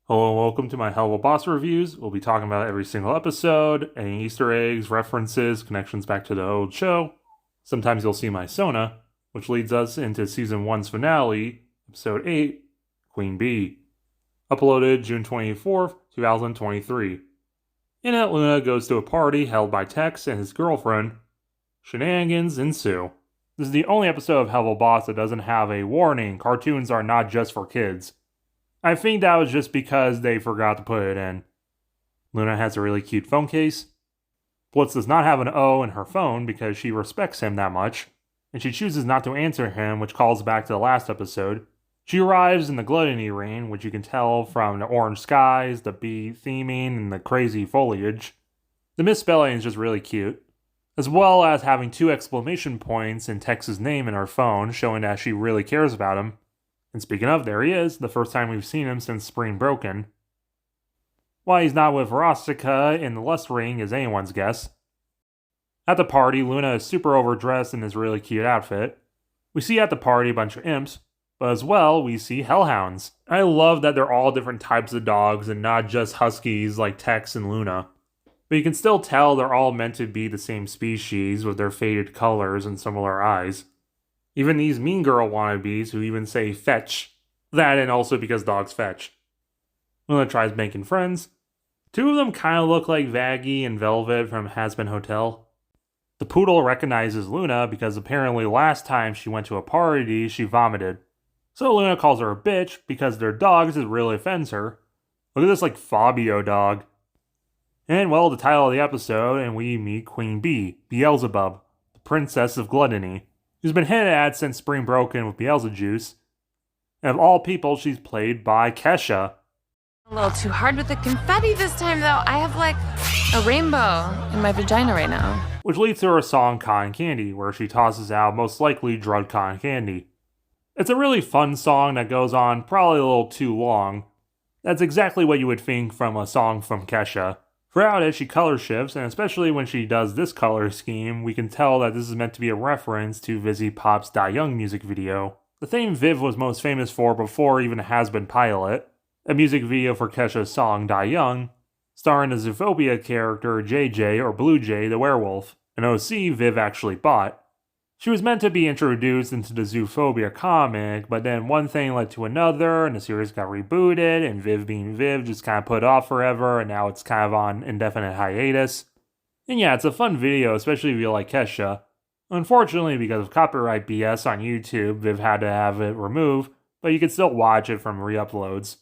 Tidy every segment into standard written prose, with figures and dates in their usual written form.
Hello and welcome to my Helluva Boss reviews. We'll be talking about every single episode, any Easter eggs, references, connections back to the old show. Sometimes you'll see my Sona, which leads us into Season 1's finale, Episode 8, Queen Bee. Uploaded June 24th, 2023. In it, Loona goes to a party held by Tex and his girlfriend. Shenanigans ensue. This is the only episode of Helluva Boss that doesn't have a warning: cartoons are not just for kids. I think that was just because they forgot to put it in. Loona has a really cute phone case. Blitz does not have an O in her phone because she respects him that much, and she chooses not to answer him, which calls back to the last episode. She arrives in the gluttony ring, which you can tell from the orange skies, the bee theming, and the crazy foliage. The misspelling is just really cute, as well as having 2 exclamation points in Tex's name in her phone, showing that she really cares about him. And speaking of, there he is, the first time we've seen him since Spring Broken. Why he's not with Rostica in the Lust Ring is anyone's guess. At the party, Loona is super overdressed in his really cute outfit. We see at the party a bunch of imps, but as well, we see hellhounds. I love that they're all different types of dogs and not just huskies like Tex and Loona. But you can still tell they're all meant to be the same species with their faded colors and similar eyes. Even these mean girl wannabes who even say fetch. That and also because dogs fetch. Loona tries making friends. 2 of them kind of look like Vaggie and Velvet from Hazbin Hotel. The poodle recognizes Loona because apparently last time she went to a party, she vomited. So Loona calls her a bitch because their dogs it really offends her. Look at this like Fabio dog. And well, the title of the episode, and we meet Queen Bee, Beelzebub, the princess of gluttony, who's been hinted at since Spring Broken with Beelzejuice. And of all people, she's played by Kesha. A little too hard with the confetti this time, though. I have, like, a rainbow in my vagina right now. Which leads to her song Cotton Candy, where she tosses out most likely drugged cotton candy. It's a really fun song that goes on probably a little too long. That's exactly what you would think from a song from Kesha. Throughout it, she color shifts, and especially when she does this color scheme, we can tell that this is meant to be a reference to Vivziepop's Die Young music video. The theme Viv was most famous for before even Has-Been Pilot, a music video for Kesha's song Die Young, starring the Zootopia character JJ or Blue Jay the werewolf, an OC Viv actually bought. She was meant to be introduced into the Zootopia comic, but then one thing led to another, and the series got rebooted, and Viv being Viv just kind of put off forever, and now it's kind of on indefinite hiatus. And yeah, it's a fun video, especially if you like Kesha. Unfortunately, because of copyright BS on YouTube, Viv had to have it removed, but you can still watch it from re-uploads.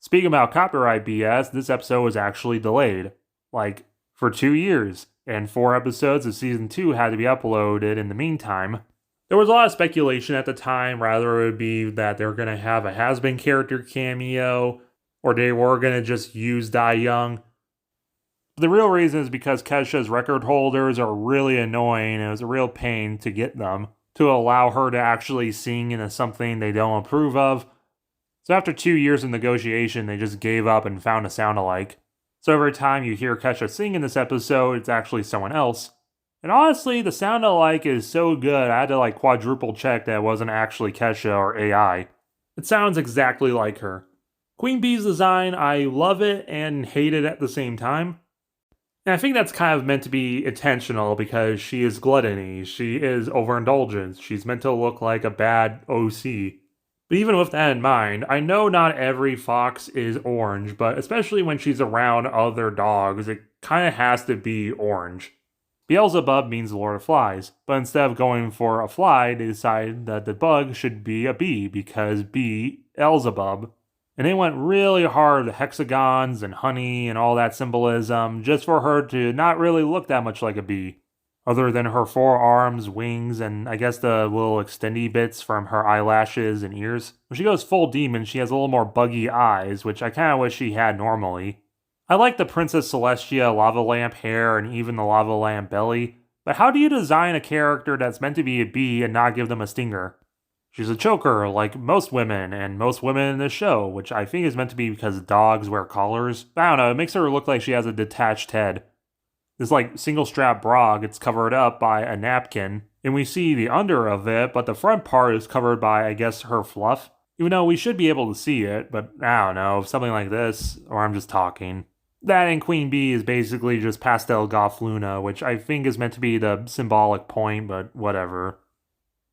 Speaking about copyright BS, this episode was actually delayed. Like, for 2 years. And 4 episodes of Season 2 had to be uploaded in the meantime. There was a lot of speculation at the time, rather it would be that they were going to have a Has-Been character cameo, or they were going to just use Die Young. But the real reason is because Kesha's record holders are really annoying, and it was a real pain to get them, to allow her to actually sing into something they don't approve of. So after 2 years of negotiation, they just gave up and found a sound-alike. So every time you hear Kesha sing in this episode, it's actually someone else. And honestly, the sound alike is so good, I had to like quadruple check that it wasn't actually Kesha or AI. It sounds exactly like her. Queen Bee's design, I love it and hate it at the same time. And I think that's kind of meant to be intentional because she is gluttony, she is overindulgence, she's meant to look like a bad OC. But even with that in mind, I know not every fox is orange, but especially when she's around other dogs, it kind of has to be orange. Beelzebub means Lord of Flies, but instead of going for a fly, they decided that the bug should be a bee because Beelzebub. And they went really hard with hexagons and honey and all that symbolism just for her to not really look that much like a bee. Other than her 4 arms, wings, and I guess the little extendy bits from her eyelashes and ears. When she goes full demon, she has a little more buggy eyes, which I kind of wish she had normally. I like the Princess Celestia lava lamp hair and even the lava lamp belly, but how do you design a character that's meant to be a bee and not give them a stinger? She's a choker, like most women, and most women in this show, which I think is meant to be because dogs wear collars. I don't know, it makes her look like she has a detached head. This like single strap bra gets covered up by a napkin, and we see the under of it, but the front part is covered by, I guess, her fluff. Even though we should be able to see it, but I don't know, something like this, or I'm just talking. That and Queen Bee is basically just pastel goth Loona, which I think is meant to be the symbolic point, but whatever.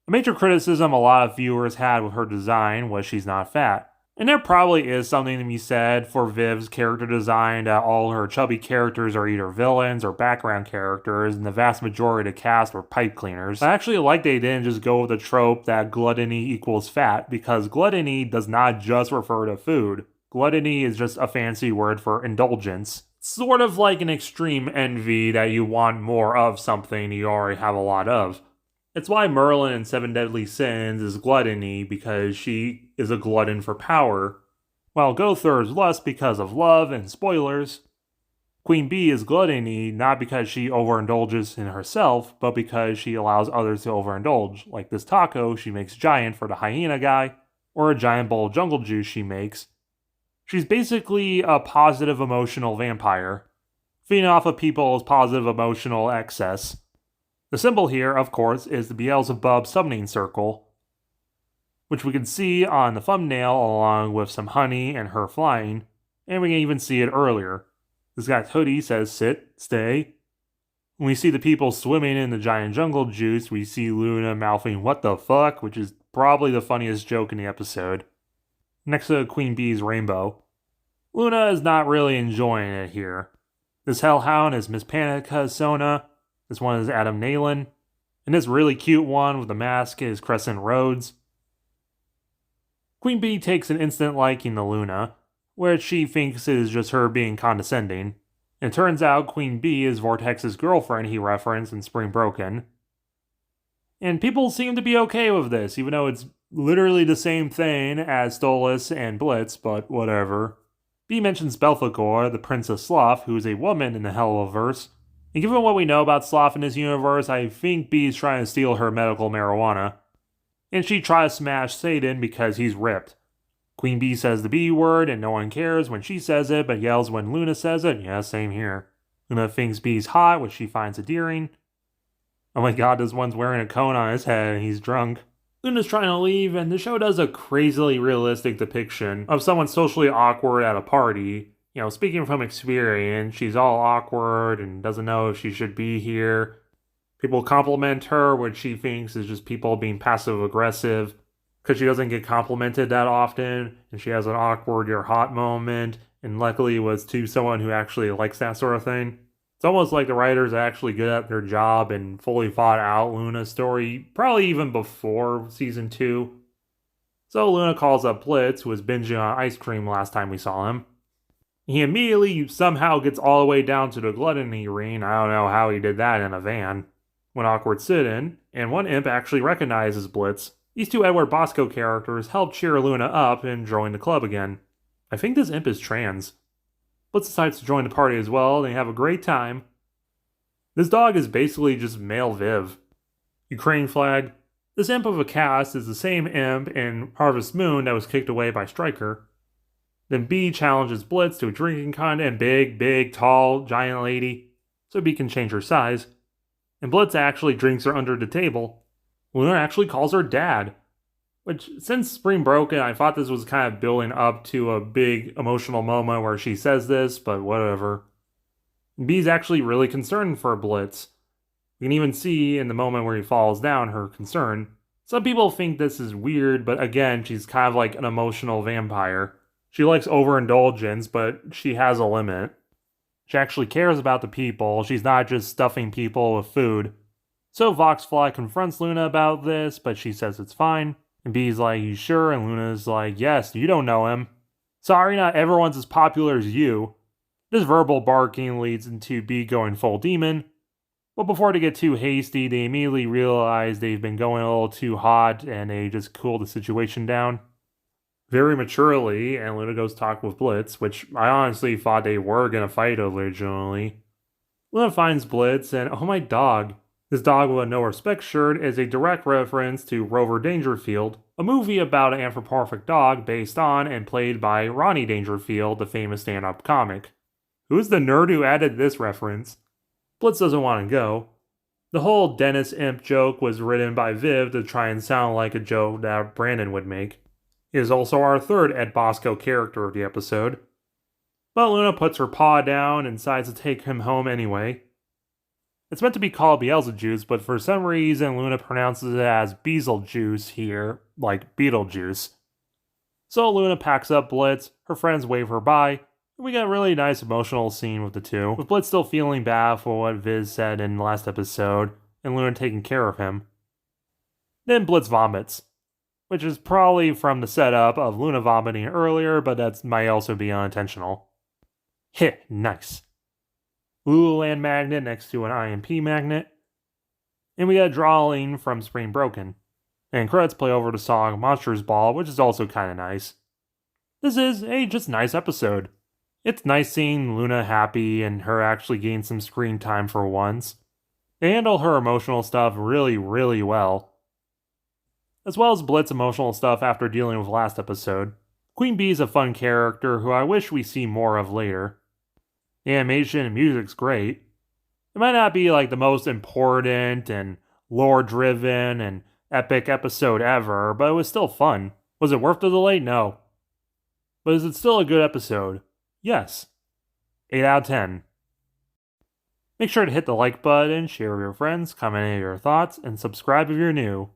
A major criticism a lot of viewers had with her design was she's not fat. And there probably is something to be said for Viv's character design that all her chubby characters are either villains or background characters, and the vast majority of the cast were pipe cleaners. I actually like they didn't just go with the trope that gluttony equals fat, because gluttony does not just refer to food. Gluttony is just a fancy word for indulgence. Sort of like an extreme envy that you want more of something you already have a lot of. It's why Merlin in Seven Deadly Sins is gluttony, because she is a glutton for power, while Gother is lust because of love and spoilers. Queen Bee is gluttony not because she overindulges in herself, but because she allows others to overindulge, like this taco she makes giant for the hyena guy, or a giant bowl of jungle juice she makes. She's basically a positive emotional vampire, feeding off of people's positive emotional excess. The symbol here, of course, is the Beelzebub summoning circle, which we can see on the thumbnail along with some honey and her flying, and we can even see it earlier. This guy's hoodie says sit, stay. When we see the people swimming in the giant jungle juice, we see Loona mouthing what the fuck, which is probably the funniest joke in the episode. Next to Queen Bee's rainbow. Loona is not really enjoying it here. This hellhound is Miss Panica's Sona. This one is Adam Nalen. And this really cute one with the mask is Crescent Rhodes. Queen Bee takes an instant liking to Loona, which she thinks is just her being condescending. It turns out Queen Bee is Vortex's girlfriend he referenced in Spring Broken. And people seem to be okay with this, even though it's literally the same thing as Stolas and Blitz, but whatever. Bee mentions Belphegor, the Prince of Sloth, who is a woman in the Helluva-verse. And given what we know about Sloth in this universe, I think Bee's trying to steal her medical marijuana. And she tries to smash Satan because he's ripped. Queen Bee says the B word and no one cares when she says it, but yells when Loona says it. Yeah, same here. Loona thinks Bee's hot, which she finds endearing. Oh my god, this one's wearing a cone on his head and he's drunk. Loona's trying to leave, and the show does a crazily realistic depiction of someone socially awkward at a party. You know, speaking from experience, she's all awkward and doesn't know if she should be here. People compliment her, which she thinks is just people being passive-aggressive, because she doesn't get complimented that often, and she has an awkward "you're hot" moment, and luckily it was to someone who actually likes that sort of thing. It's almost like the writers are actually good at their job and fully thought out Loona's story, probably even before season 2. So Loona calls up Blitz, who was binging on ice cream last time we saw him. He immediately somehow gets all the way down to the gluttony ring. I don't know how he did that in a van. One awkward sit-in, and one imp actually recognizes Blitz. These two Edward Bosco characters help cheer Loona up and join the club again. I think this imp is trans. Blitz decides to join the party as well, and they have a great time. This dog is basically just male Viv. Ukraine flag. This imp of a cast is the same imp in Harvest Moon that was kicked away by Stryker. Then Bee challenges Blitz to a drinking contest, big, tall, giant lady, so Bee can change her size. And Blitz actually drinks her under the table. Loona actually calls her dad. Which, since Spring Broken, I thought this was kind of building up to a big emotional moment where she says this, but whatever. Bee's actually really concerned for Blitz. You can even see in the moment where he falls down her concern. Some people think this is weird, but again, she's kind of like an emotional vampire. She likes overindulgence, but she has a limit. She actually cares about the people. She's not just stuffing people with food. So Voxfly confronts Loona about this, but she says it's fine. And Bee's like, you sure? And Luna's like, yes, you don't know him. Sorry, not everyone's as popular as you. This verbal barking leads into Bee going full demon. But before they get too hasty, they immediately realize they've been going a little too hot and they just cool the situation down. Very maturely, and Loona goes talk with Blitz, which I honestly thought they were going to fight originally. Loona finds Blitz and, oh my dog. This dog with a no respect shirt is a direct reference to Rover Dangerfield, a movie about an anthropomorphic dog based on and played by Ronnie Dangerfield, the famous stand-up comic. Who's the nerd who added this reference? Blitz doesn't want to go. The whole Dennis Imp joke was written by Viv to try and sound like a joke that Brandon would make. He is also our third Ed Bosco character of the episode. But Loona puts her paw down and decides to take him home anyway. It's meant to be called Beelzejuice, but for some reason Loona pronounces it as Beelzejuice here, like Beetlejuice. So Loona packs up Blitz, her friends wave her bye, and we get a really nice emotional scene with the two, with Blitz still feeling bad for what Viz said in the last episode, and Loona taking care of him. Then Blitz vomits, which is probably from the setup of Loona vomiting earlier, but that might also be unintentional. Hit, nice. Lululand magnet next to an IMP magnet. And we got a drawing from Spring Broken. And credits play over the song Monsters Ball, which is also kind of nice. This is a just nice episode. It's nice seeing Loona happy and her actually getting some screen time for once. They handle her emotional stuff really, really well. As well as Blitz emotional stuff after dealing with last episode. Queen Bee's a fun character who I wish we see more of later. The animation and music's great. It might not be like the most important and lore-driven and epic episode ever, but it was still fun. Was it worth the delay? No. But is it still a good episode? Yes. 8 out of 10. Make sure to hit the like button, share with your friends, comment any of your thoughts, and subscribe if you're new.